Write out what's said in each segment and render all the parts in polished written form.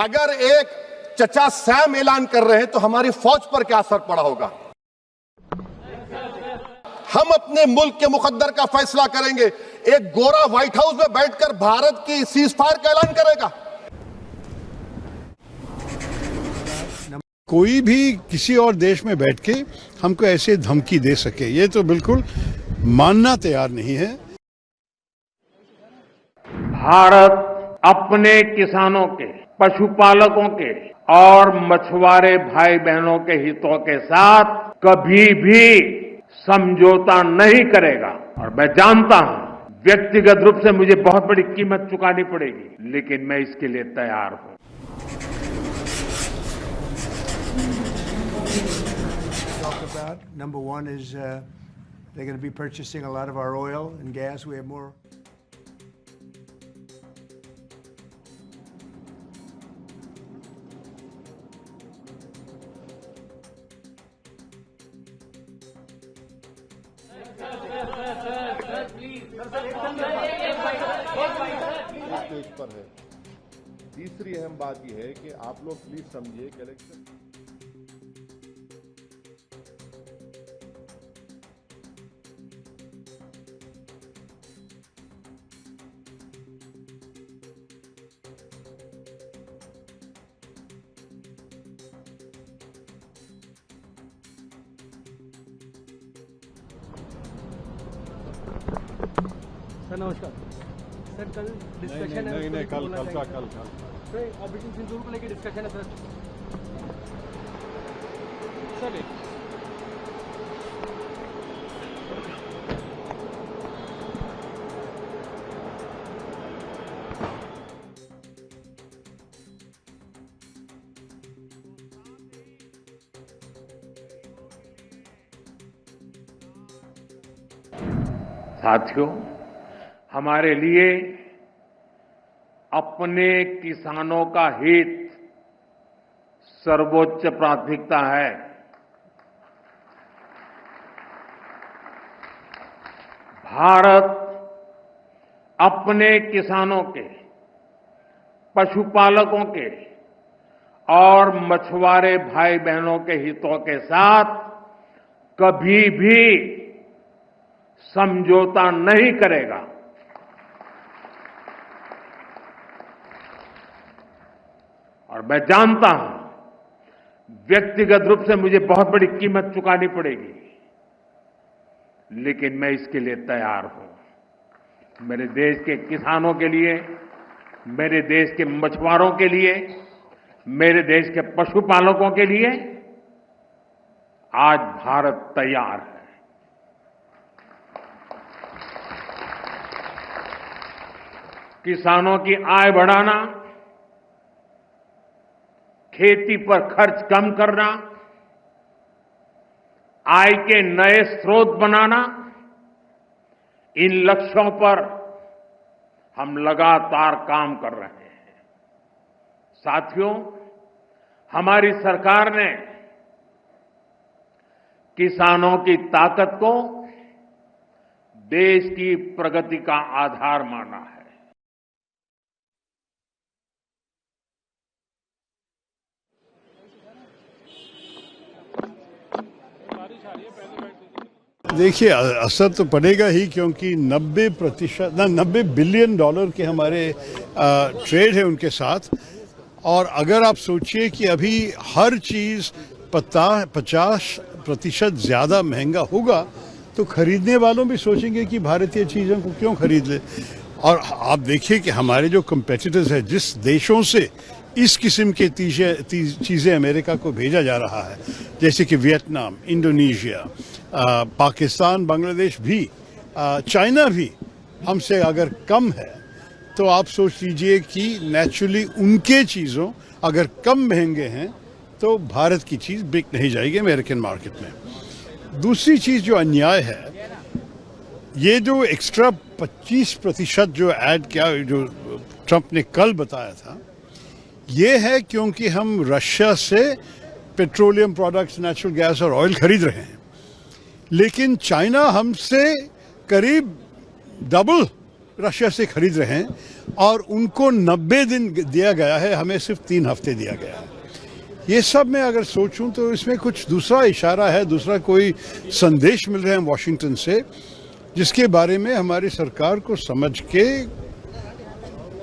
अगर एक चचा सैम ऐलान कर रहे हैं तो हमारी फौज पर क्या असर पड़ा होगा। हम अपने मुल्क के मुकद्दर का फैसला करेंगे। एक गोरा व्हाइट हाउस में बैठकर भारत की सीज फायर का ऐलान करेगा। कोई भी किसी और देश में बैठ के हमको ऐसे धमकी दे सके, ये तो बिल्कुल मानना तैयार नहीं है। भारत अपने किसानों के, पशुपालकों के और मछुआरे भाई बहनों के हितों के साथ कभी भी समझौता नहीं करेगा। और मैं जानता हूं व्यक्तिगत रूप से मुझे बहुत बड़ी कीमत चुकानी पड़ेगी, लेकिन मैं इसके लिए तैयार हूं। Number one is they're going to be purchasing a lot of our oil and gas. We have more. Page पर है। तीसरी अहम बात यह है कि आप लोग प्लीज समझिए कि इलेक्शन सर नमस्कार। सर कल डिस्कशन है। नहीं, कल सर ऑपरेशन सिंदूर को लेकर डिस्कशन है सर। साथियों, हमारे लिए अपने किसानों का हित सर्वोच्च प्राथमिकता है। भारत अपने किसानों के, पशुपालकों के और मछुआरे भाई बहनों के हितों के साथ कभी भी समझौता नहीं करेगा। और मैं जानता हूं व्यक्तिगत रूप से मुझे बहुत बड़ी कीमत चुकानी पड़ेगी, लेकिन मैं इसके लिए तैयार हूं। मेरे देश के किसानों के लिए, मेरे देश के मछुआरों के लिए, मेरे देश के पशुपालकों के लिए आज भारत तैयार है। किसानों की आय बढ़ाना, खेती पर खर्च कम करना, आय के नए स्रोत बनाना, इन लक्ष्यों पर हम लगातार काम कर रहे हैं। साथियों, हमारी सरकार ने किसानों की ताकत को देश की प्रगति का आधार माना है। देखिए, असर तो पड़ेगा ही, क्योंकि 90 बिलियन डॉलर के हमारे ट्रेड है उनके साथ। और अगर आप सोचिए कि अभी हर चीज़ 50% ज़्यादा महंगा होगा, तो खरीदने वालों भी सोचेंगे कि भारतीय चीज़ों को क्यों खरीद ले। और आप देखिए कि हमारे जो कंपेटिटर्स हैं, जिस देशों से इस किस्म के चीज़ें अमेरिका को भेजा जा रहा है, जैसे कि वियतनाम, इंडोनेशिया, पाकिस्तान, बांग्लादेश भी, चाइना भी हमसे अगर कम है, तो आप सोच लीजिए कि नेचुरली उनके चीज़ों अगर कम महंगे हैं तो भारत की चीज़ बिक नहीं जाएगी अमेरिकन मार्केट में। दूसरी चीज़ जो अन्याय है, ये जो एक्स्ट्रा 25% जो ऐड किया, जो ट्रंप ने कल बताया था, ये है क्योंकि हम रशिया से पेट्रोलियम प्रोडक्ट्स, नेचुरल गैस और ऑयल खरीद रहे हैं, लेकिन चाइना हमसे करीब डबल रशिया से खरीद रहे हैं और उनको 90 दिन दिया गया है, हमें सिर्फ 3 हफ्ते दिया गया है। ये सब मैं अगर सोचूं तो इसमें कुछ दूसरा इशारा है, दूसरा कोई संदेश मिल रहे हैं वॉशिंगटन से, जिसके बारे में हमारी सरकार को समझ के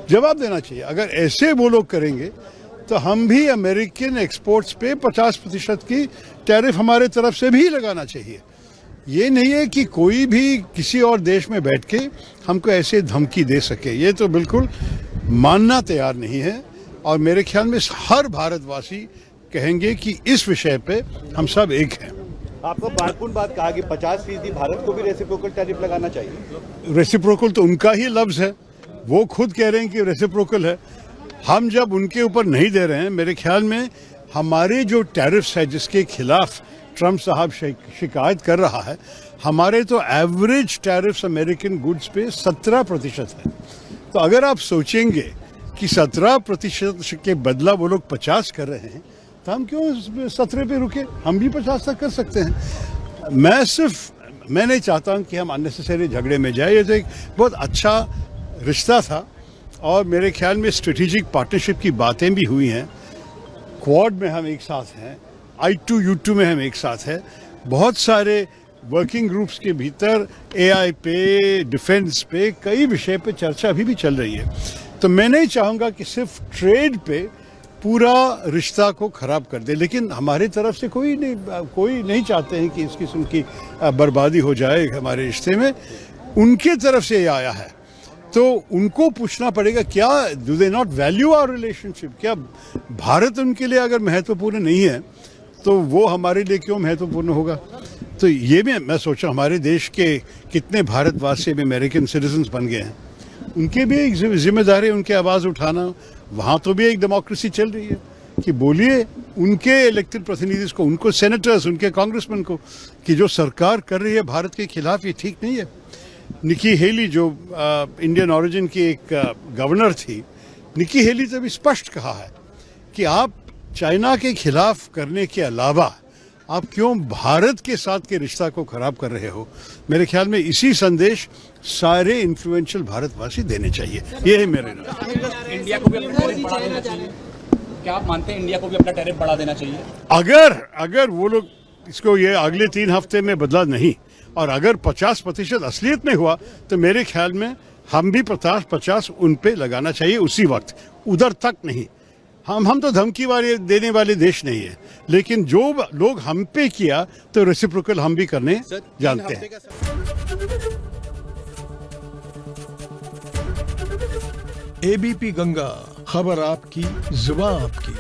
जवाब देना चाहिए। अगर ऐसे वो लोग करेंगे तो हम भी अमेरिकन एक्सपोर्ट्स पे 50% की टैरिफ हमारे तरफ से भी लगाना चाहिए। ये नहीं है कि कोई भी किसी और देश में बैठ के हमको ऐसे धमकी दे सके, ये तो बिल्कुल मानना तैयार नहीं है। और मेरे ख्याल में हर भारतवासी कहेंगे कि इस विषय पे हम सब एक हैं। आपको महत्वपूर्ण बात कहा कि 50% भारत को भी रेसिप्रोकल टैरिफ लगाना चाहिए। रेसिप्रोकल तो उनका ही लफ्ज है, वो खुद कह रहे हैं कि रेसिप्रोकल है। हम जब उनके ऊपर नहीं दे रहे हैं, मेरे ख्याल में हमारे जो टैरिफ्स है जिसके खिलाफ ट्रम्प साहब शिकायत कर रहा है, हमारे तो एवरेज टैरिफ्स अमेरिकन गुड्स पे 17% है। तो अगर आप सोचेंगे कि 17% के बदला वो लोग 50 कर रहे हैं, तो हम क्यों 17 पे रुके, हम भी 50 तक कर सकते हैं। मैं नहीं चाहता हूं कि हम अननेसेसरी झगड़े में जाए। ये तो एक बहुत अच्छा रिश्ता था और मेरे ख्याल में स्ट्रेटेजिक पार्टनरशिप की बातें भी हुई हैं। क्वाड में हम एक साथ हैं, I2U2 में हम एक साथ हैं, बहुत सारे वर्किंग ग्रुप्स के भीतर AI पे, डिफेंस पे, कई विषय पे चर्चा अभी भी चल रही है। तो मैं नहीं चाहूँगा कि सिर्फ ट्रेड पे पूरा रिश्ता को खराब कर दे, लेकिन हमारी तरफ से कोई नहीं चाहते हैं कि इस किस्म की बर्बादी हो जाए हमारे रिश्ते में। उनके तरफ से ये आया है तो उनको पूछना पड़ेगा, क्या do they not value our relationship? क्या भारत उनके लिए अगर महत्वपूर्ण नहीं है तो वो हमारे लिए क्यों महत्वपूर्ण होगा? तो ये भी मैं सोचा, हमारे देश के कितने भारतवासी भी अमेरिकन सिटीजन्स बन गए हैं, उनके भी एक जिम्मेदारी उनकी आवाज़ उठाना। वहाँ तो भी एक डेमोक्रेसी चल रही है कि बोलिए उनके इलेक्टेड प्रतिनिधि को, उनको सेनेटर्स, उनके कांग्रेसमैन को, कि जो सरकार कर रही है भारत के खिलाफ ये ठीक नहीं है। निकी हेली जो इंडियन ओरिजिन की एक गवर्नर थी, निकी हेली ने भी स्पष्ट कहा है कि आप चाइना के खिलाफ करने के अलावा आप क्यों भारत के साथ के रिश्ता को खराब कर रहे हो। मेरे ख्याल में इसी संदेश सारे इन्फ्लुएंशियल भारतवासी देने चाहिए। ये है मेरे नाम। इंडिया को भी अपना टैरिफ बढ़ा देना चाहिए। क्या आप मानते हैं इंडिया को भी अपना टैरिफ बढ़ा देना चाहिए? अगर वो लोग इसको ये अगले 3 हफ्ते में बदला नहीं और अगर 50% असलियत में हुआ तो मेरे ख्याल में हम भी 50 उन पे लगाना चाहिए उसी वक्त, उधर तक नहीं। हम तो धमकी वाले देने वाले देश नहीं है, लेकिन जो लोग हम पे किया तो रेसिप्रोकल हम भी करने जानते हैं। ABP गंगा, खबर आपकी, जुबान आपकी।